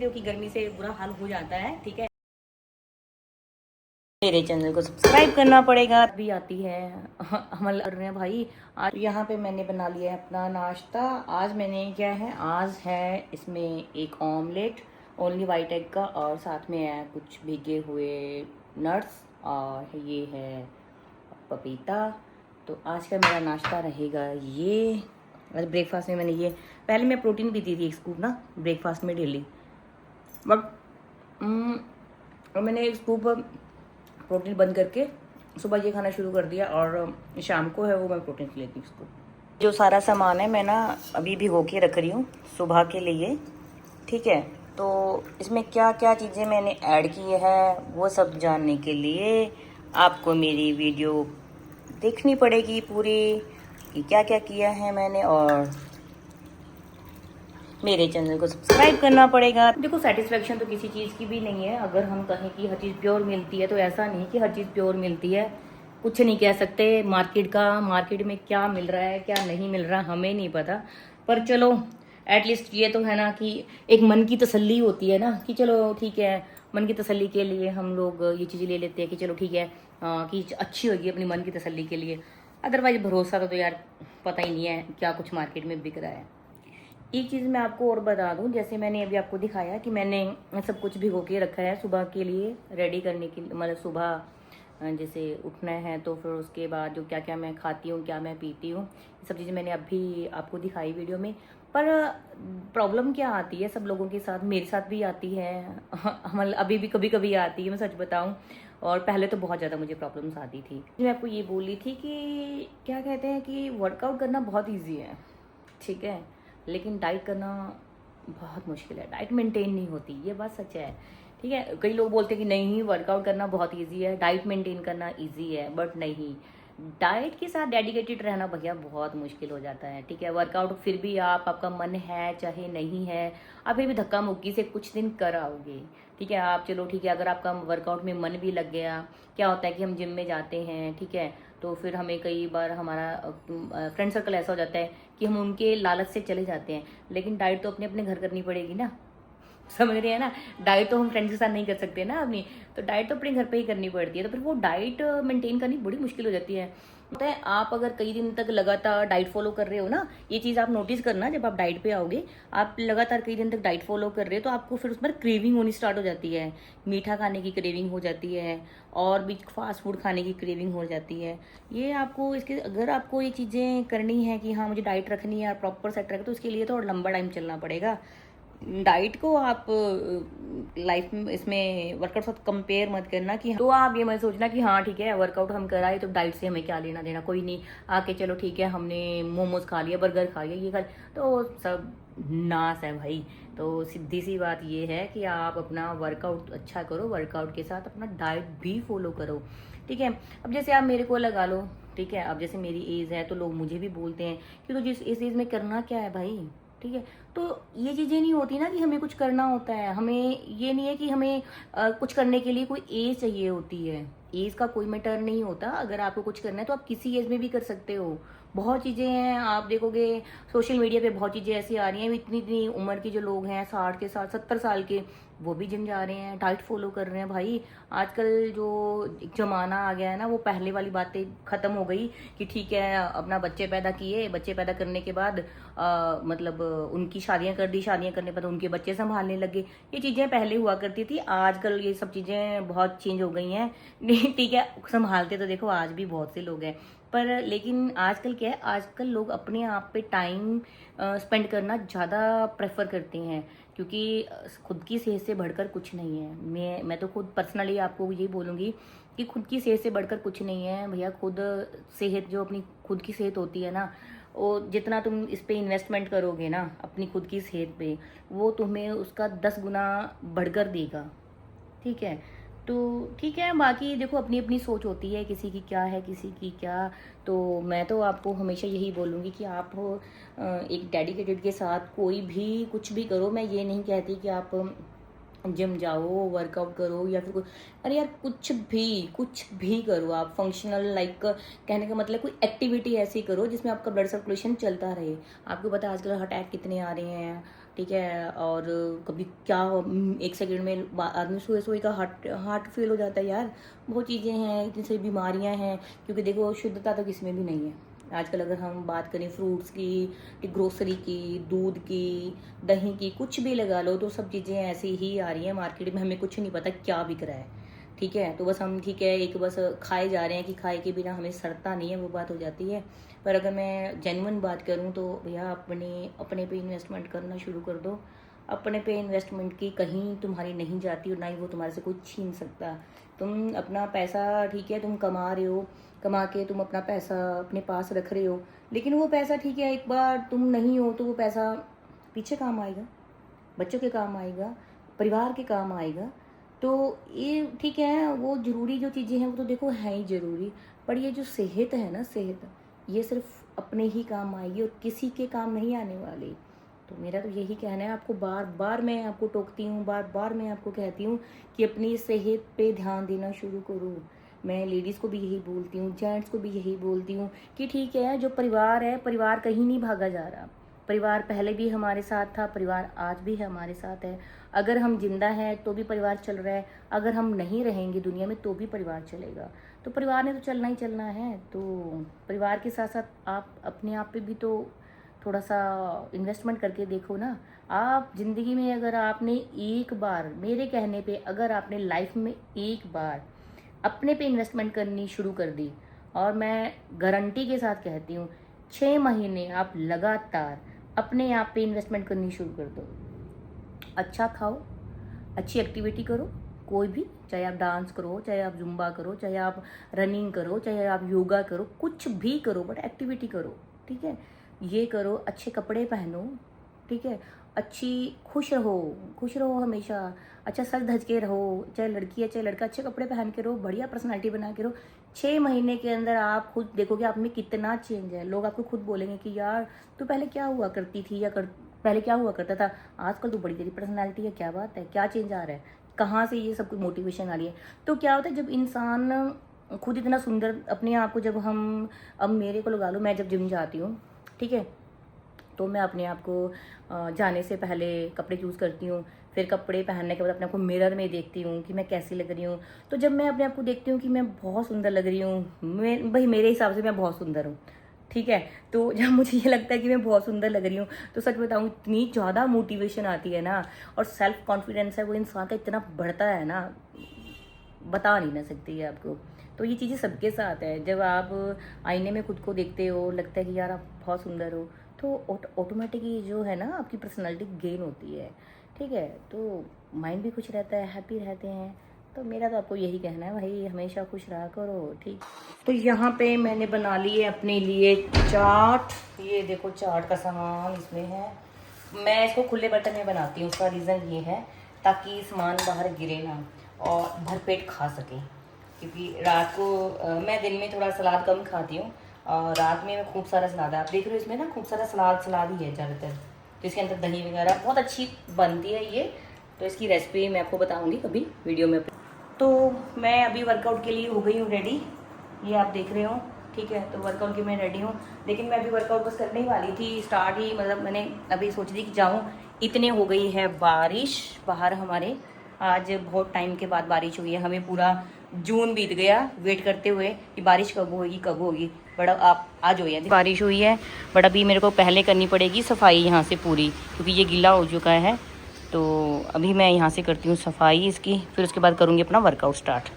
क्योंकि गर्मी से बुरा हाल हो जाता है। ठीक है, मेरे चैनल को सब्सक्राइब करना पड़ेगा। भी आती है हम कर रहे हैं भाई। आज यहाँ पे मैंने बना लिया है अपना नाश्ता। आज मैंने क्या है, आज है इसमें एक ऑमलेट ओनली वाइट एग का, और साथ में है कुछ भीगे हुए नट्स, और ये है पपीता। तो आज का मेरा नाश्ता रहेगा ये। आज ब्रेकफास्ट में मैंने ये, पहले मैं प्रोटीन पीती थी 1 स्कूप ना ब्रेकफास्ट में डेली, बट मैंने 1 स्कूप प्रोटीन बंद करके सुबह ये खाना शुरू कर दिया, और शाम को है वो मैं प्रोटीन लेती हूँ इसको। जो सारा सामान है मैं ना अभी भिगो के रख रही हूँ सुबह के लिए। ठीक है, तो इसमें क्या क्या चीज़ें मैंने ऐड की है वो सब जानने के लिए आपको मेरी वीडियो देखनी पड़ेगी पूरी, कि क्या क्या किया है मैंने, और मेरे चैनल को सब्सक्राइब करना पड़ेगा। देखो, सेटिस्फेक्शन तो किसी चीज़ की भी नहीं है। अगर हम कहें कि हर चीज़ प्योर मिलती है तो ऐसा नहीं कि हर चीज़ प्योर मिलती है। कुछ नहीं कह सकते मार्केट में क्या मिल रहा है क्या नहीं मिल रहा हमें नहीं पता। पर चलो एटलीस्ट ये तो है ना कि एक मन की तसल्ली होती है ना, कि चलो ठीक है, मन की तसल्ली के लिए हम लोग ये चीज़ें ले लेते हैं कि चलो ठीक है, कि अच्छी होगी अपनी मन की तसल्ली के लिए। अदरवाइज भरोसा तो यार पता ही नहीं है क्या कुछ मार्केट में बिक रहा है। एक चीज़ मैं आपको और बता दूं, जैसे मैंने अभी आपको दिखाया कि मैंने सब कुछ भिगो के रखा है सुबह के लिए रेडी करने के लिए, मतलब सुबह जैसे उठना है तो फिर उसके बाद जो क्या क्या मैं खाती हूँ, क्या मैं पीती हूँ, ये सब चीज़ें मैंने अभी आपको दिखाई वीडियो में। पर प्रॉब्लम क्या आती है सब लोगों के साथ, मेरे साथ भी आती है मतलब अभी भी कभी कभी आती है, मैं सच बताऊँ। और पहले तो बहुत ज़्यादा मुझे प्रॉब्लम्स आती थी। मैं आपको ये बोली थी कि क्या कहते हैं कि वर्कआउट करना बहुत ईजी है, ठीक है, लेकिन डाइट करना बहुत मुश्किल है। डाइट मेंटेन नहीं होती, ये बात सच है। ठीक है, कई लोग बोलते हैं कि नहीं वर्कआउट करना बहुत इजी है, डाइट मेंटेन करना इजी है, बट नहीं, डाइट के साथ डेडिकेटेड रहना भैया बहुत मुश्किल हो जाता है। ठीक है, वर्कआउट फिर भी आपका मन है चाहे नहीं है, आप फिर भी धक्का मुक्की से कुछ दिन कर आओगे। ठीक है, आप चलो ठीक है, अगर आपका वर्कआउट में मन भी लग गया, क्या होता है कि हम जिम में जाते हैं, ठीक है, तो फिर हमें कई बार हमारा फ्रेंड सर्कल ऐसा हो जाता है कि हम उनके लालच से चले जाते हैं, लेकिन डाइट तो अपने अपने घर करनी पड़ेगी ना, समझ रहे हैं ना। डाइट तो हम फ्रेंड्स के साथ नहीं कर सकते ना अपनी, तो डाइट तो अपने घर पे ही करनी पड़ती है। तो फिर वो डाइट मेंटेन करनी बड़ी मुश्किल हो जाती है। पता है, आप अगर कई दिन तक लगातार डाइट फॉलो कर रहे हो ना, ये चीज़ आप नोटिस करना, जब आप डाइट पे आओगे, आप लगातार कई दिन तक डाइट फॉलो कर रहे हो तो आपको फिर उस पर क्रेविंग होनी स्टार्ट हो जाती है। मीठा खाने की क्रेविंग हो जाती है, और भी फास्ट फूड खाने की क्रेविंग हो जाती है। ये आपको इसके, अगर आपको ये चीज़ें करनी है कि हाँ मुझे डाइट रखनी है और प्रॉपर सेट रखना, तो उसके लिए थोड़ा लंबा टाइम चलना पड़ेगा। डाइट को आप लाइफ में इसमें वर्कआउट साथ कंपेयर मत करना कि तो आप ये मत सोचना कि हाँ ठीक है वर्कआउट हम कराए तो डाइट से हमें क्या लेना देना, कोई नहीं, आके चलो ठीक है हमने मोमोज खा लिया, बर्गर खा लिया, ये खा लिया, तो सब नाश है भाई। तो सीधी सी बात ये है कि आप अपना वर्कआउट अच्छा करो, वर्कआउट के साथ अपना डाइट भी फॉलो करो। ठीक है, अब जैसे आप मेरे को लगा लो, ठीक है, अब जैसे मेरी एज है तो लोग मुझे भी बोलते हैं कि तो जिस इस एज में करना क्या है भाई। ठीक है, तो ये चीज़ें नहीं होती ना कि हमें कुछ करना होता है, हमें ये नहीं है कि हमें कुछ करने के लिए कोई एज चाहिए होती है। एज का कोई मैटर नहीं होता, अगर आपको कुछ करना है तो आप किसी एज में भी कर सकते हो। बहुत चीज़ें हैं, आप देखोगे सोशल मीडिया पे बहुत चीज़ें ऐसी आ रही हैं, इतनी इतनी उम्र के जो लोग हैं 60 के साथ 70 साल के, वो भी जिम जा रहे हैं, डाइट फॉलो कर रहे हैं भाई। आजकल जो एक जमाना आ गया है ना, वो पहले वाली बातें ख़त्म हो गई कि ठीक है अपना बच्चे पैदा किए, बच्चे पैदा करने के बाद मतलब उनकी शादियां कर दी, शादियां करने पर उनके बच्चे संभालने लगे। ये चीज़ें पहले हुआ करती थी, आजकल ये सब चीज़ें बहुत चेंज हो गई हैं। ठीक है, संभालते तो देखो आज भी बहुत से लोग हैं, पर लेकिन आजकल क्या है, आजकल लोग अपने आप पे टाइम स्पेंड करना ज़्यादा प्रेफर करते हैं, क्योंकि खुद की सेहत से बढ़कर कुछ नहीं है। मैं तो खुद पर्सनली आपको यही बोलूँगी कि खुद की सेहत से बढ़कर कुछ नहीं है भैया। खुद सेहत, जो अपनी खुद की सेहत होती है ना, वो जितना तुम इस पे इन्वेस्टमेंट करोगे ना अपनी खुद की सेहत पे, वो तुम्हें उसका 10 गुना बढ़कर देगा। ठीक है, तो ठीक है, बाकी देखो अपनी अपनी सोच होती है, किसी की क्या है किसी की क्या। तो मैं तो आपको हमेशा यही बोलूँगी कि आप एक डेडिकेटेड के साथ कोई भी कुछ भी करो। मैं ये नहीं कहती कि आप जिम जाओ, वर्कआउट करो, या फिर अरे यार कुछ भी करो आप, फंक्शनल लाइक, कहने का मतलब कोई एक्टिविटी ऐसी करो जिसमें आपका ब्लड सर्कुलेशन चलता रहे। आपको पता है आजकल हार्ट अटैक कितने आ रहे हैं, ठीक है। और कभी क्या 1 सेकंड में आदमी सोए सोए का हार्ट फेल हो जाता है यार। बहुत चीज़ें हैं, इतनी सारी बीमारियां हैं, क्योंकि देखो शुद्धता तो किसी में भी नहीं है आजकल। अगर हम बात करें फ्रूट्स की, ग्रोसरी की, दूध की, दही की, कुछ भी लगा लो, तो सब चीज़ें ऐसी ही आ रही हैं मार्केट में, हमें कुछ नहीं पता क्या बिक रहा है। ठीक है, तो बस हम ठीक है एक बस खाए जा रहे हैं कि खाए के बिना हमें सरता नहीं है, वो बात हो जाती है। पर अगर मैं जेन्युइन बात करूं तो भैया अपने पे इन्वेस्टमेंट करना शुरू कर दो। अपने पे इन्वेस्टमेंट की कहीं तुम्हारी नहीं जाती और ना ही वो तुम्हारे से कोई छीन सकता। तुम अपना पैसा ठीक है तुम कमा रहे हो, कमा के तुम अपना पैसा अपने पास रख रहे हो, लेकिन वो पैसा ठीक है एक बार तुम नहीं हो तो वो पैसा पीछे काम आएगा, बच्चों के काम आएगा, परिवार के काम आएगा। तो ये ठीक है, वो ज़रूरी जो चीज़ें हैं वो तो देखो हैं ही ज़रूरी, पर ये जो सेहत है ना, सेहत ये सिर्फ अपने ही काम आएगी और किसी के काम नहीं आने वाली। तो मेरा तो यही कहना है, आपको बार बार मैं आपको टोकती हूँ, बार बार मैं आपको कहती हूँ कि अपनी सेहत पे ध्यान देना शुरू करो। मैं लेडीज़ को भी यही बोलती हूँ, जेंट्स को भी यही बोलती हूँ कि ठीक है, जो परिवार है, परिवार कहीं नहीं भागा जा रहा। परिवार पहले भी हमारे साथ था, परिवार आज भी हमारे साथ है। अगर हम जिंदा हैं तो भी परिवार चल रहा है, अगर हम नहीं रहेंगे दुनिया में तो भी परिवार चलेगा। तो परिवार ने तो चलना ही चलना है। तो परिवार के साथ साथ आप अपने आप पे भी तो थोड़ा सा इन्वेस्टमेंट करके देखो ना। आप ज़िंदगी में अगर आपने एक बार, मेरे कहने पे, अगर आपने लाइफ में एक बार अपने पे इन्वेस्टमेंट करनी शुरू कर दी, और मैं गारंटी के साथ कहती हूँ 6 महीने आप लगातार अपने आप पे इन्वेस्टमेंट करनी शुरू कर दो। अच्छा खाओ, अच्छी एक्टिविटी करो, कोई भी, चाहे आप डांस करो, चाहे आप जुम्बा करो, चाहे आप रनिंग करो, चाहे आप योगा करो, कुछ भी करो, बट एक्टिविटी करो। ठीक है, ये करो, अच्छे कपड़े पहनो। ठीक है, अच्छी खुश रहो हमेशा, अच्छा सज धज के रहो, चाहे लड़की है चाहे लड़का, अच्छे कपड़े पहन के रहो, बढ़िया पर्सनालिटी बना के रहो। 6 महीने के अंदर आप खुद देखोगे आप में कितना चेंज है। लोग आपको खुद बोलेंगे कि यार तू पहले क्या हुआ करती थी, या पहले क्या हुआ करता था, आजकल तो बड़ी तेरी पर्सनालिटी है, क्या बात है, क्या चेंज आ रहा है, कहाँ से ये सब कुछ मोटिवेशन आ रही है। तो क्या होता है जब इंसान खुद इतना सुंदर अपने आप को, जब हम, अब मेरे को लगा लो, मैं जब जिम जाती हूँ, ठीक है, तो मैं अपने आप को जाने से पहले कपड़े चूज़ करती हूँ, फिर कपड़े पहनने के बाद अपने आप को मिरर में देखती हूँ कि मैं कैसी लग रही हूँ। तो जब मैं अपने आप को देखती हूँ कि मैं बहुत सुंदर लग रही हूँ, मैं भाई मेरे हिसाब से मैं बहुत सुंदर हूँ, ठीक है, तो जब मुझे ये लगता है कि मैं बहुत सुंदर लग रही हूँ, तो सच बताऊँ इतनी ज़्यादा मोटिवेशन आती है ना, और सेल्फ कॉन्फिडेंस है वो इंसान का इतना बढ़ता है ना, बता नहीं ना सकती है आपको। तो ये चीज़ें सबके साथ है। जब आप आईने में खुद को देखते हो, लगता है कि यार आप बहुत सुंदर हो, तो ऑटोमेटिकली जो है ना आपकी पर्सनालिटी गेन होती है। ठीक है, तो माइंड भी खुश रहता है, हैप्पी रहते हैं। तो मेरा तो आपको यही कहना है भाई, हमेशा खुश रहा करो। ठीक, तो यहाँ पे मैंने बना ली है अपने लिए चाट। ये देखो चाट का सामान इसमें है। मैं इसको खुले बर्तन में बनाती हूँ, उसका रीज़न ये है ताकि सामान बाहर गिरे ना और भरपेट खा सकें। क्योंकि रात को मैं दिन में थोड़ा सलाद कम खाती हूँ, और रात में मैं खूब सारा सलाद है, आप देख रहे हो इसमें ना खूब सारा सलाद ही है ज़्यादातर, तो इसके अंदर दही वगैरह बहुत अच्छी बनती है ये। तो इसकी रेसिपी मैं आपको बताऊँगी कभी वीडियो में। तो मैं अभी वर्कआउट के लिए हो गई हूँ रेडी, ये आप देख रहे हो। ठीक है, तो वर्कआउट की मैं रेडी हूँ, लेकिन मैं अभी वर्कआउट बस करने ही वाली थी, स्टार्ट ही, मतलब मैंने अभी सोच दी कि जाऊँ, इतने हो गई है बारिश बाहर हमारे। आज बहुत टाइम के बाद बारिश हुई है, हमें पूरा जून बीत गया वेट करते हुए कि बारिश कब होगी। बड़ा आप आज हुई है, बारिश हुई है, बट अभी मेरे को पहले करनी पड़ेगी सफाई यहाँ से पूरी, क्योंकि ये गीला हो चुका है। तो अभी मैं यहाँ से करती हूँ सफाई इसकी, फिर उसके बाद करूँगी अपना वर्कआउट स्टार्ट।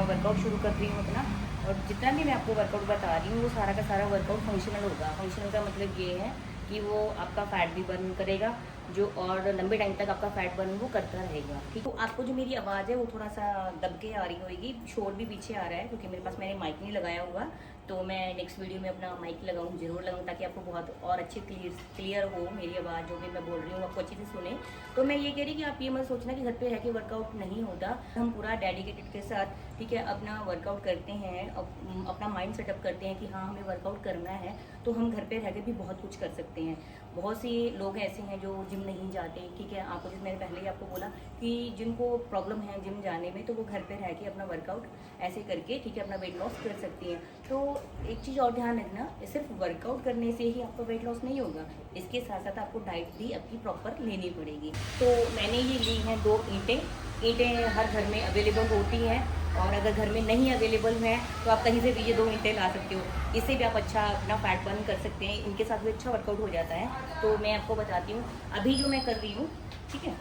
वर्कआउट शुरू कर रही हूँ अपना, और जितना भी मैं आपको वर्कआउट बता रही हूँ वो सारा का सारा वर्कआउट फंक्शनल होगा। फंक्शनल का मतलब ये है कि वो आपका फैट भी बर्न करेगा, जो और लंबे टाइम तक आपका फैट बर्न वो करता रहेगा। ठीक, तो आपको जो मेरी आवाज़ है वो थोड़ा सा दब के आ रही होगी, शोर भी पीछे आ रहा है क्योंकि मेरे पास मैंने माइक नहीं लगाया हुआ। तो मैं नेक्स्ट वीडियो में अपना माइक जरूर लगाऊँ, ताकि आपको बहुत और अच्छी क्लियर हो मेरी आवाज़, जो भी मैं बोल रही हूँ आपको अच्छे से सुने। तो मैं ये कह रही कि आप ये मत सोचना कि घर पे रह के वर्कआउट नहीं होता, हम पूरा डेडिकेटेड के साथ ठीक है, अपना वर्कआउट करते हैं, अपना माइंड सेटअप करते हैं कि हाँ हमें वर्कआउट करना है, तो हम घर पे रह के भी बहुत कुछ कर सकते हैं। बहुत सी लोग ऐसे हैं जो जिम नहीं जाते, ठीक है, आपको जैसे मैंने पहले ही आपको बोला कि जिनको प्रॉब्लम है जिम जाने में, तो वो घर पे रह के अपना वर्कआउट ऐसे करके, ठीक है, अपना वेट लॉस कर सकती हैं। तो एक चीज़ और ध्यान रखना, सिर्फ वर्कआउट करने से ही आपका वेट लॉस नहीं होगा, इसके साथ साथ आपको डाइट भी अपनी प्रॉपर लेनी पड़ेगी। तो मैंने ये ली हैं 2 ईंटें हर घर में अवेलेबल होती हैं, और अगर घर में नहीं अवेलेबल है तो आप कहीं से भी ये 2 ईंटें ला सकते हो। इससे भी आप अच्छा अपना फैट बर्न कर सकते हैं, इनके साथ भी अच्छा वर्कआउट हो जाता है। तो मैं आपको बताती हूँ अभी जो मैं कर रही हूँ, ठीक है।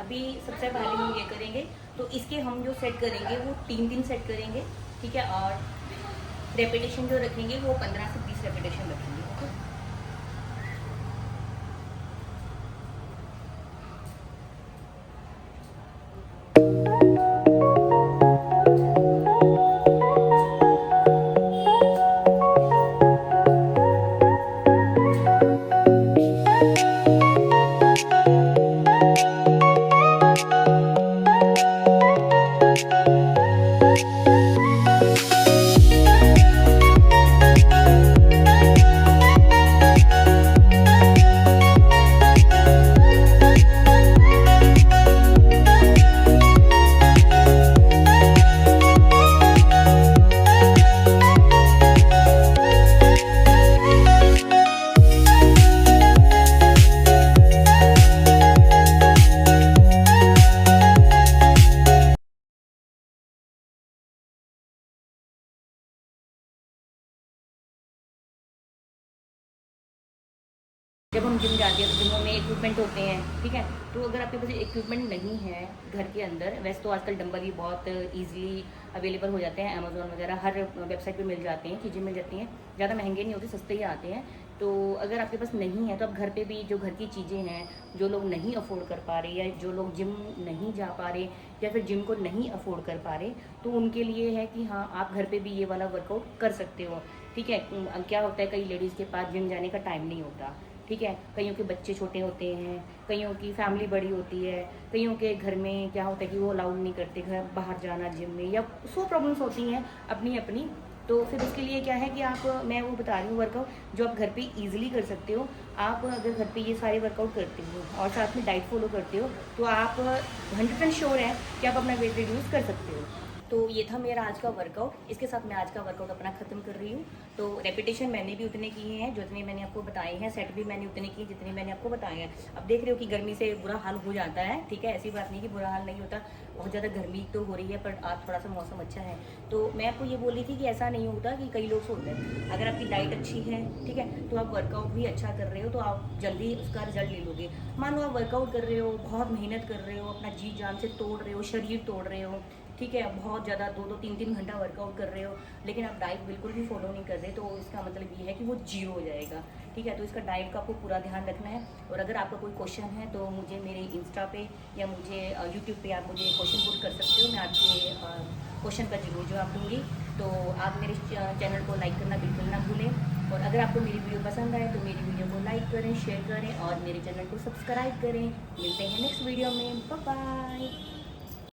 अभी सबसे पहले हम ये करेंगे, तो इसके हम जो सेट करेंगे वो 3 सेट करेंगे, ठीक है, और रेपिटेशन जो रखेंगे वो 15 से 20 रेपिटेशन रखेंगे, ओके। जब हम जिम जाते हैं तो जिमों में इक्विपमेंट होते हैं, ठीक है। तो अगर आपके पास इक्विपमेंट नहीं है घर के अंदर, वैसे तो आजकल डंबल भी बहुत ईजिली अवेलेबल हो जाते हैं, अमेजोन वगैरह हर वेबसाइट पे मिल जाते हैं, चीज़ें मिल जाती हैं, ज़्यादा महंगे नहीं होते, सस्ते ही आते हैं। तो अगर आपके पास नहीं है तो आप घर पे भी जो घर की चीज़ें हैं, जो लोग नहीं अफोर्ड कर पा रहे, या जो लोग जिम नहीं जा पा रहे, या फिर जिम को नहीं अफोर्ड कर पा रहे, तो उनके लिए है कि हाँ आप घर पे भी ये वाला वर्कआउट कर सकते हो, ठीक है। क्या होता है, कई लेडीज़ के पास जिम जाने का टाइम नहीं होता, ठीक है, कईयों के बच्चे छोटे होते हैं, कईयों की फैमिली बड़ी होती है, कईयों के घर में क्या होता है कि वो अलाउड नहीं करते घर बाहर जाना जिम में, या 100 प्रॉब्लम्स होती हैं अपनी अपनी। तो फिर उसके लिए क्या है कि आप, मैं वो बता रही हूँ वर्कआउट जो आप घर पे इजीली कर सकते हो। आप अगर घर पे ये सारे वर्कआउट करते हो और साथ में डाइट फॉलो करते हो, तो आप 100% श्योर है कि आप अपना वेट रिड्यूस कर सकते हो। तो ये था मेरा आज का वर्कआउट, इसके साथ मैं आज का वर्कआउट अपना ख़त्म कर रही हूँ। तो रेपिटेशन मैंने भी उतने किए हैं जितने मैंने आपको बताए हैं, सेट भी मैंने उतने किए जितने मैंने आपको बताए हैं। अब देख रहे हो कि गर्मी से बुरा हाल हो जाता है, ठीक है, ऐसी बात नहीं कि बुरा हाल नहीं होता, बहुत ज़्यादा गर्मी तो हो रही है, पर आज थोड़ा सा मौसम अच्छा है। तो मैं आपको ये बोल रही थी कि ऐसा नहीं होता कि कई लोग सोचते हैं अगर आपकी डाइट अच्छी है, ठीक है, तो आप वर्कआउट भी अच्छा कर रहे हो, तो आप जल्दी उसका रिजल्ट ले लोगे। मान लो आप वर्कआउट कर रहे हो, बहुत मेहनत कर रहे हो, अपना जी जान से तोड़ रहे हो, शरीर तोड़ रहे हो, ठीक है, बहुत ज़्यादा 2-2 3-3 घंटा वर्कआउट कर रहे हो, लेकिन आप डाइट बिल्कुल भी फॉलो नहीं कर रहे, तो इसका मतलब ये है कि वो जीरो हो जाएगा, ठीक है। तो इसका डाइट का आपको पूरा ध्यान रखना है। और अगर आपका कोई क्वेश्चन है तो मुझे मेरे इंस्टा पे या मुझे यूट्यूब पे आप मुझे क्वेश्चन पुट कर सकते हो, मैं आपके क्वेश्चन का जरूर जवाब दूँगी। तो आप मेरे चैनल को लाइक करना बिल्कुल ना भूलें, और अगर आपको मेरी वीडियो पसंद आए तो मेरी वीडियो को लाइक करें, शेयर करें, और मेरे चैनल को सब्सक्राइब करें। मिलते हैं नेक्स्ट वीडियो में, बाय बाय।